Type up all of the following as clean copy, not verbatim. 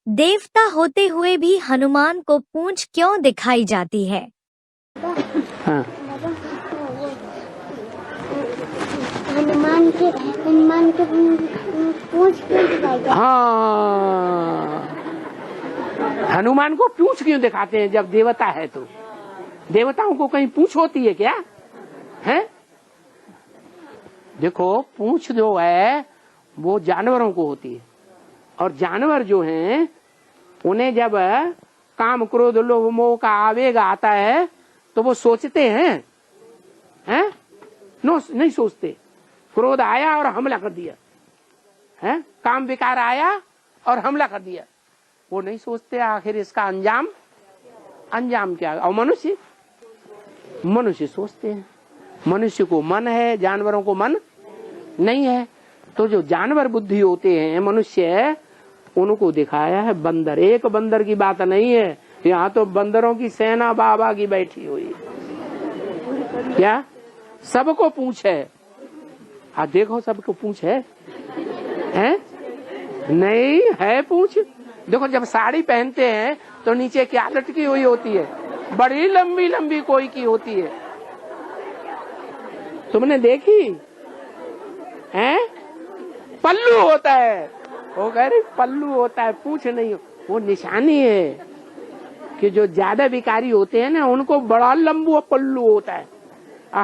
देवता होते हुए भी हनुमान को पूंछ क्यों दिखाई जाती है? हाँ। हनुमान के पूंछ क्यों दिखाई जाती है? हाँ, हनुमान को पूंछ क्यों दिखाते हैं? जब देवता है तो देवताओं को कहीं पूंछ होती है क्या? है? देखो, पूंछ जो है वो जानवरों को होती है, और जानवर जो हैं उन्हें जब काम क्रोध लोभ मोह का आवेग आता है तो वो सोचते हैं, नहीं सोचते। क्रोध आया और हमला कर दिया, है? काम विकार आया और हमला कर दिया, वो नहीं सोचते आखिर इसका अंजाम क्या। और मनुष्य सोचते हैं। मनुष्य को मन है, जानवरों को मन नहीं है। तो जो जानवर बुद्धि होते हैं मनुष्य, उनको दिखाया है बंदर। एक बंदर की बात नहीं है, यहाँ तो बंदरों की सेना बाबा की बैठी हुई। क्या सबको पूछ है? देखो, सबको पूछ है? नहीं है पूछ। देखो, जब साड़ी पहनते हैं तो नीचे क्या लटकी हुई होती है? बड़ी लंबी लंबी कोई की होती है। तुमने देखी है? पल्लू होता है। वो कह रही पल्लू होता है, पूछ नहीं। वो निशानी है कि जो ज्यादा विकारी होते हैं ना, उनको बड़ा लंबू पल्लू होता है।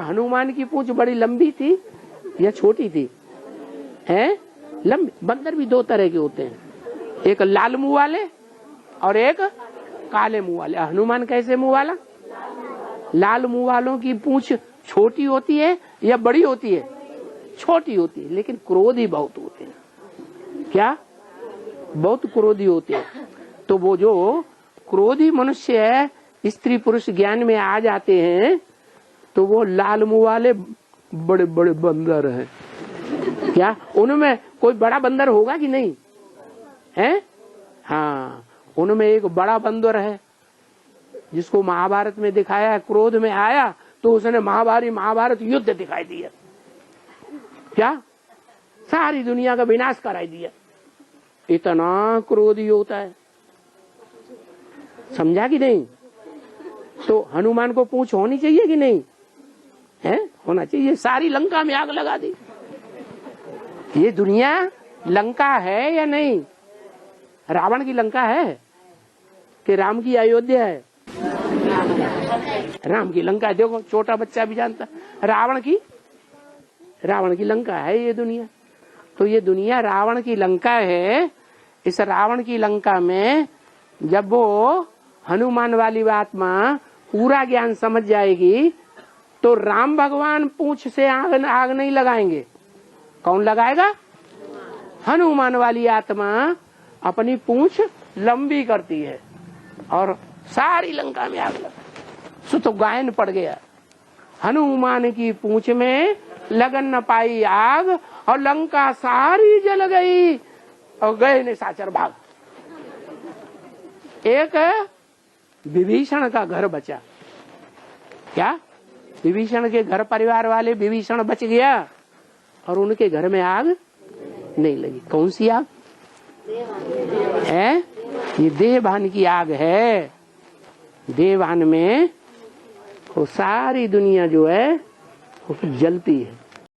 हनुमान की पूंछ बड़ी लंबी थी या छोटी थी? है लंबी। बंदर भी दो तरह के होते हैं, एक लाल मुंह वाले और एक काले मुंह वाले। हनुमान कैसे मुंह वाला? लाल मुंह वालों की पूंछ छोटी होती है या बड़ी होती है? छोटी होती है, लेकिन क्रोधी बहुत होते हैं। क्या? बहुत क्रोधी होते हैं। तो वो जो क्रोधी मनुष्य है, स्त्री पुरुष ज्ञान में आ जाते हैं, तो वो लाल मुंह वाले बड़े बड़े बंदर हैं। क्या उनमें कोई बड़ा बंदर होगा कि नहीं है? हाँ, उनमें एक बड़ा बंदर है जिसको महाभारत में दिखाया है। क्रोध में आया तो उसने महाभारत युद्ध दिखाई दिया। क्या? सारी दुनिया का विनाश कराई दिया। इतना क्रोधी होता है, समझा कि नहीं? तो हनुमान को पूंछ होनी चाहिए कि नहीं है? होना चाहिए। सारी लंका में आग लगा दी। ये दुनिया लंका है या नहीं? रावण की लंका है कि राम की अयोध्या है? राम की लंका है। देखो, छोटा बच्चा भी जानता, रावण की लंका है ये दुनिया। तो ये दुनिया रावण की लंका है। इस रावण की लंका में जब वो हनुमान वाली आत्मा पूरा ज्ञान समझ जाएगी तो राम भगवान पूंछ से आग नहीं लगाएंगे। कौन लगाएगा? हनुमान वाली आत्मा अपनी पूंछ लंबी करती है और सारी लंका में आग लगा। तो गायन पड़ गया। हनुमान की पूंछ में लगन न पाई आग और लंका सारी जल गई और गए निशाचर भाग। एक विभीषण का घर बचा। क्या? विभीषण के घर परिवार वाले, विभीषण बच गया और उनके घर में आग नहीं लगी। कौन सी आग है? ये देवभान की आग है। देवभान में वो सारी दुनिया जो है वो जलती है।